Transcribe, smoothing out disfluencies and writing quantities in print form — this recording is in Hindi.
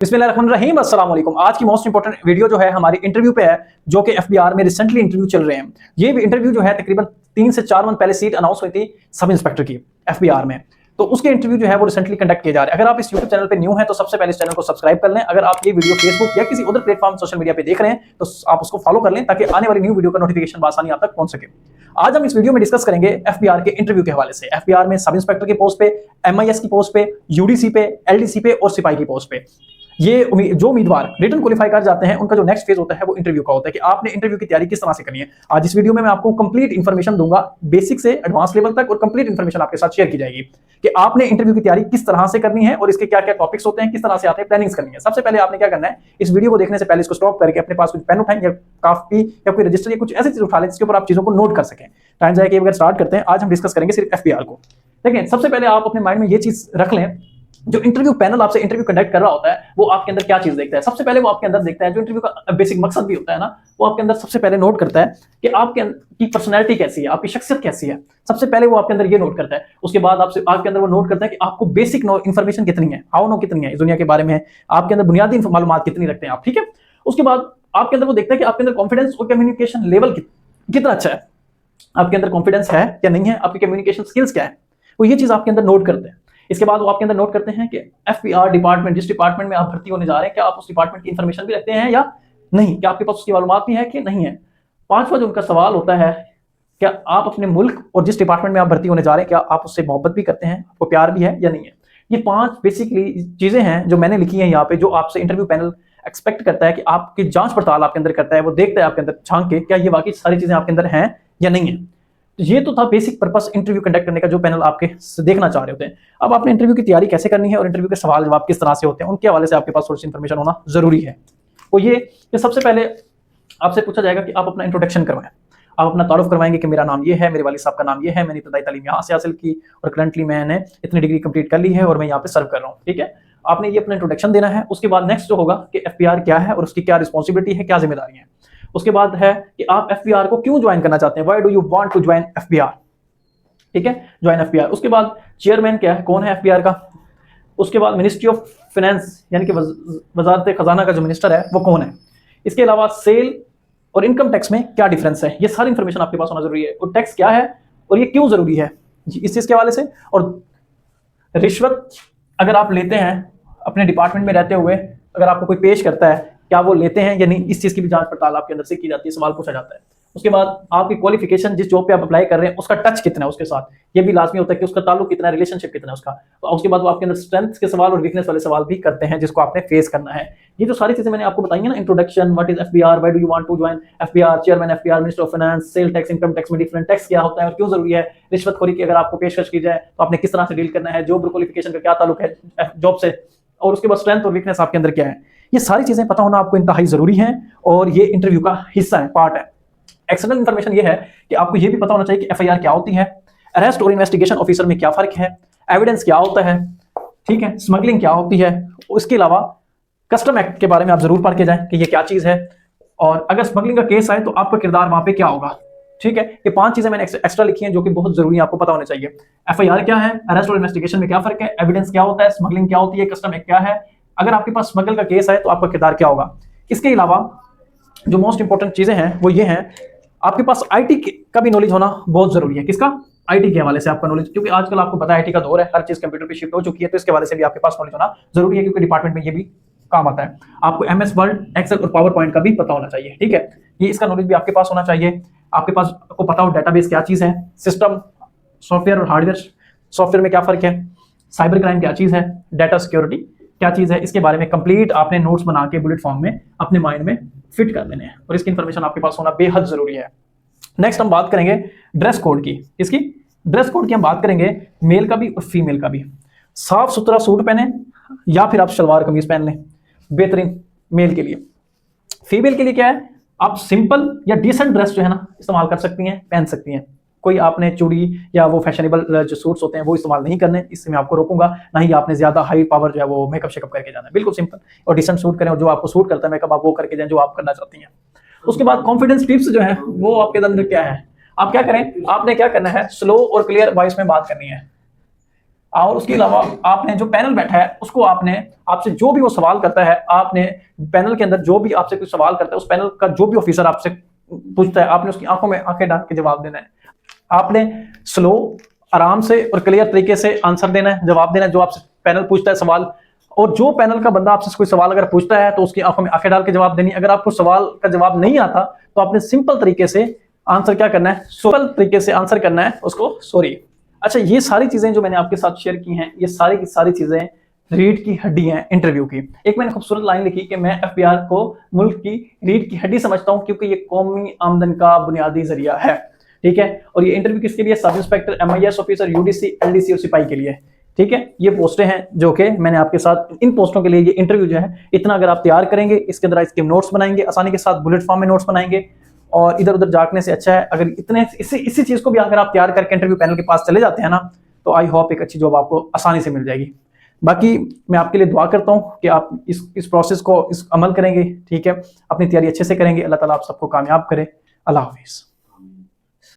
बिस्मिल्लाहिर्रहमानिर्रहीम, अस्सलाम वालेकुम। आज की मोस्ट इंपॉर्टेंट वीडियो जो है हमारी इंटरव्यू पे है, जो कि एफबीआर में रिसेंटली इंटरव्यू चल रहे हैं। ये इंटरव्यू जो है तकरीबन 3 से 4 मंथ पहले सीट अनाउंस हुई थी सब इंस्पेक्टर की एफबीआर में। तो उसके इंटरव्यू जो है वो रिसेंटली कंडक्ट किए जा रहे हैं। अगर आप इस यूट्यूब चैनल पे न्यू हैं तो सबसे पहले इस चैनल को सब्सक्राइब कर लें। अगर आप ये वीडियो फेसबुक या किसी अदर प्लेटफॉर्म सोशल मीडिया पे देख रहे हैं तो आप उसको फॉलो कर लें ताकि आने वाली न्यू वीडियो का नोटिफिकेशन आसानी आप तक पहुंच सके। आज हम इस वीडियो में डिस्कस करेंगे एफबीआर के इंटरव्यू के हवाले से। एफबीआर में सब इंस्पेक्टर की पोस्ट पे, एमआईएस की पोस्ट पे, यूडीसी पे, एलडीसी पे और सिपाही की पोस्ट पे ये जो उम्मीदवार रिटन क्वालिफाई कर जाते हैं उनका जो नेक्स्ट फेज होता है वो इंटरव्यू का होता है कि आपने इंटरव्यू की तैयारी किस तरह से करनी है। आज इस वीडियो में मैं आपको कंप्लीट इंफॉर्मेशन दूंगा, बेसिक से एडवांस लेवल तक, और कंप्लीट इंफॉर्मेशन आपके साथ शेयर की जाएगी कि आपने इंटरव्यू की तैयारी किस तरह से करनी है और इसके क्या क्या टॉपिक्स होते हैं, किस तरह से आते हैं, प्लानिंग्स करनी है। सबसे पहले आपने क्या करना है, इस वीडियो को देखने से पहले इसको स्टॉप करके अपने पास कुछ पेन उठाएं या कॉपी या कोई रजिस्टर या कुछ ऐसी चीज उठा लें जिसके ऊपर आप चीजों को नोट कर सकें। टाइम जाए कि अगर स्टार्ट करते हैं, आज हम डिस्कस करेंगे सिर्फ एफबीआर को। देखिए, सबसे पहले आप अपने माइंड में ये चीज रख लें, जो इंटरव्यू पैनल आपसे इंटरव्यू कंडक्ट कर रहा होता है वो आपके अंदर क्या चीज देखता है। सबसे पहले वो आपके अंदर देखता है, जो इंटरव्यू का बेसिक मकसद भी होता है ना, वो आपके अंदर सबसे पहले नोट करता है कि आपके की पर्सनैलिटी कैसी है, आपकी शख्सियत कैसी है। सबसे पहले वो आपके अंदर ये नोट करता है। उसके बाद आपके अंदर वो नोट करता है कि आपको बेसिक इन्फॉर्मेशन कितनी है, हाउ नो कितनी है इस दुनिया के बारे में, आपके अंदर बुनियादी मालूमात कितनी रखते हैं आप, ठीक है। उसके बाद आपके अंदर वो देखता है कि आपके अंदर कॉन्फिडेंस और कम्युनिकेशन लेवल कितना अच्छा है, आपके अंदर कॉन्फिडेंस है या नहीं है, आपकी कम्युनिकेशन स्किल्स क्या है, वो ये चीज आपके अंदर नोट करते हैं। इसके बाद वो आपके अंदर नोट करते हैं कि एफबीआर डिपार्टमेंट, जिस डिपार्टमेंट में आप भर्ती होने जा रहे हैं, क्या आप उस डिपार्टमेंट की इंफॉर्मेशन भी रखते हैं या नहीं, क्या आपके पास उसकी मालूमात भी है कि नहीं है। पांचवा जो उनका सवाल होता है, क्या आप अपने मुल्क और जिस डिपार्टमेंट में आप भर्ती होने जा रहे हैं, क्या आप उससे मोहब्बत भी करते हैं, आपको प्यार भी है या नहीं है। ये 5 बेसिकली चीजें हैं जो मैंने लिखी हैं यहाँ पे, जो आपसे इंटरव्यू पैनल एक्सपेक्ट करता है कि आपकी जांच पड़ताल आपके अंदर करता है। वो देखता है आपके अंदर झांक के क्या ये वाकई सारी चीजें आपके अंदर हैं या नहीं है। ये तो था बेसिक पर्पस इंटरव्यू कंडक्ट करने का, जो पैनल आपके देखना चाह रहे होते हैं। अब आपने इंटरव्यू की तैयारी कैसे करनी है और इंटरव्यू के सवाल जवाब किस तरह से होते हैं, उनके हवाले से आपके पास थोड़ी सी इंफॉर्मेशन होना जरूरी है। वो ये कि सबसे पहले आपसे पूछा जाएगा कि आप अपना इंट्रोडक्शन करवाएं। आप अपना तारुफ करवाएंगे कि मेरा नाम ये है, मेरे वालिद साहब का नाम ये है, मैंने इब्तदाई तालीम यहाँ से हासिल की और करंटली मैंने इतनी डिग्री कंप्लीट कर ली है और मैं यहाँ पे सर्व कर रहा हूँ, ठीक है। आपने ये अपना इंट्रोडक्शन देना है। उसके बाद नेक्स्ट जो होगा कि एफबीआर क्या है और उसकी क्या रिस्पॉन्सिबिलिटी है, क्या जिम्मेदारी है। उसके बाद है कि आप एफबीआर को क्यों ज्वाइन करना चाहते हैं, why do you want to join FBR, ठीक है, ज्वाइन एफबीआर। उसके बाद चेयरमैन क्या है, कौन है एफबीआर का। उसके बाद मिनिस्ट्री ऑफ फाइनेंस यानी कि वजारत खजाना का जो मिनिस्टर है वो कौन है। इसके अलावा सेल और इनकम टैक्स में क्या डिफरेंस है, ये सारी इंफॉर्मेशन आपके पास होना जरूरी है। और टैक्स क्या है और ये क्यों जरूरी है, इस चीज के हवाले से। और रिश्वत अगर आप लेते हैं अपने डिपार्टमेंट में रहते हुए, अगर आपको कोई पेश करता है, क्या वो लेते हैं या नहीं, इस चीज की भी जांच पड़ताल आपके अंदर से की जाती है, सवाल पूछा जाता है। उसके बाद आपकी क्वालिफिकेशन, जिस जॉब पे आप अप्लाई कर रहे हैं उसका टच कितना है उसके साथ, ये भी लाजमी होता है कि उसका ताल्लुक कितना है, रिलेशनशिप कितना है उसका। और उसके बाद वो आपके अंदर स्ट्रेंथ के सवाल और वीकनेस वाले सवाल भी करते हैं जिसको आपने फेस करना है। ये जो सारी चीजें मैंने आपको बताई है ना, introduction, what is FBR, why do you want to join FBR, chairman FBR, minister of finance, sale tax, income tax में डिफरेंट टैक्स क्या होता है और क्यों जरूरी है, रिश्वतखोरी की अगर आपको पेशकश की जाए तो आपने किस तरह से डील करना है, जॉब क्वालिफिकेशन का क्या ताल्लुक है जॉब से, और उसके बाद स्ट्रेंथ और वीकनेस आपके अंदर क्या है। ये सारी चीजें पता होना आपको इंतहाई जरूरी है और ये इंटरव्यू का हिस्सा है, पार्ट है। एक्सटर्नल इंफॉर्मेशन ये है कि आपको ये भी पता होना चाहिए कि एफआईआर क्या होती है, अरेस्ट और इन्वेस्टिगेशन ऑफिसर में क्या फर्क है, एविडेंस क्या होता है, ठीक है, स्मगलिंग क्या होती है। उसके अलावा कस्टम एक्ट के बारे में आप जरूर पढ़ के जाएं कि ये क्या चीज है, और अगर स्मगलिंग का केस आए तो आपका किरदार वहां पे क्या होगा, ठीक है। ये 5 चीजें मैंने एक्स्ट्रा लिखी हैं जो कि बहुत जरूरी है, आपको पता होना चाहिए। एफआईआर क्या है, अरेस्ट और इन्वेस्टिगेशन में क्या फर्क है, एविडेंस क्या होता है, स्मगलिंग क्या होती है, कस्टम एक्ट क्या है, अगर आपके पास स्मगल का केस आए तो आपका किरदार क्या होगा। इसके अलावा जो मोस्ट इंपॉर्टेंट चीजें हैं वो ये हैं, आपके पास आईटी का भी नॉलेज होना बहुत जरूरी है। किसका, आईटी के हवाले से आपका नॉलेज, क्योंकि आजकल आपको पता है आईटी का दौर है, हर चीज कंप्यूटर पे शिफ्ट हो चुकी है, तो इसके हवाले से भी आपके पास नॉलेज होना जरूरी है, क्योंकि डिपार्टमेंट में ये भी काम आता है। आपको एमएस वर्ड, एक्सेल और पावर पॉइंट का भी पता होना चाहिए, ठीक है। ये इसका नॉलेज भी आपके पास होना चाहिए। आपके पास आपको पता हो डेटाबेस क्या चीज है, सिस्टम सॉफ्टवेयर और हार्डवेयर, सॉफ्टवेयर में क्या फर्क है, साइबर क्राइम क्या चीज है, डाटा सिक्योरिटी क्या चीज है, इसके बारे में कंप्लीट आपने नोट्स बना के बुलेट फॉर्म में अपने माइंड में फिट कर लेने हैं, और इसकी इंफॉर्मेशन आपके पास होना बेहद जरूरी है। नेक्स्ट हम बात करेंगे ड्रेस कोड की। इसकी ड्रेस कोड की हम बात करेंगे मेल का भी और फीमेल का भी। साफ सुथरा सूट पहने या फिर आप शलवार कमीज पहन लें, बेहतरीन मेल के लिए। फीमेल के लिए क्या है, आप सिंपल या डिसेंट ड्रेस जो है ना इस्तेमाल कर सकती हैं, पहन सकती हैं। कोई आपने चूड़ी या वो फैशनेबल जो सूट्स होते हैं वो इस्तेमाल नहीं करने, इससे मैं आपको रोकूंगा। ना ही आपने ज्यादा हाई पावर जो है वो मेकअप शेकअप करके जाना है, बिल्कुल सिंपल और डिसेंट सूट करें, और जो आपको सूट करता है मेकअप आप वो करके जाएं जो आप करना चाहती हैं। उसके बाद कॉन्फिडेंस टिप्स जो है वो आपके अंदर क्या है, आप क्या करें, आपने क्या करना है, स्लो और क्लियर वॉइस में बात करनी है। और उसके अलावा आपने जो पैनल बैठा है उसको आपने, आपसे जो भी वो सवाल करता है, आपने पैनल के अंदर जो भी आपसे कोई सवाल करता है, उस पैनल का जो भी ऑफिसर आपसे पूछता है, आपने उसकी आंखों में आंखें डाल के जवाब देना है। आपने स्लो, आराम से और क्लियर तरीके से आंसर देना है, जवाब देना है जो आपसे पैनल पूछता है सवाल। और जो पैनल का बंदा आपसे कोई सवाल अगर पूछता है तो उसकी आंखों में आंखें डाल के जवाब देनी। अगर आपको सवाल का जवाब नहीं आता तो आपने सिंपल तरीके से आंसर क्या करना है, सिंपल तरीके से आंसर करना है उसको, सॉरी। अच्छा, ये सारी चीजें जो मैंने आपके साथ शेयर की हैं, ये सारी की सारी चीजें रीढ़ की हड्डी हैं इंटरव्यू की। एक मैंने खूबसूरत लाइन लिखी कि मैं एफबीआर को मुल्क की रीढ़ की हड्डी समझता हूं क्योंकि ये कौमी आमदन का बुनियादी जरिया है। ठीक है, और ये इंटरव्यू किसके लिए? Sub inspector, MIS officer, UDC, LDC और सिपाही के लिए। ठीक है, ये पोस्टें हैं जो कि मैंने आपके साथ, इन पोस्टों के लिए ये इंटरव्यू जो है, इतना अगर आप तैयार करेंगे, इसके अंदर इसके नोट्स बनाएंगे, आसानी के साथ बुलेट फॉर्म में नोट्स बनाएंगे, और इधर उधर झांकने से अच्छा है अगर इतने इसी चीज को भी अगर आप तैयार करके इंटरव्यू पैनल के पास चले जाते हैं ना, तो आई होप एक अच्छी जॉब आपको आसानी से मिल जाएगी। बाकी मैं आपके लिए दुआ करता हूं कि आप इस प्रोसेस को, इस अमल करेंगे। ठीक है, अपनी तैयारी अच्छे से करेंगे। अल्लाह ताला आप सबको कामयाब करे। अल्लाह हाफिज।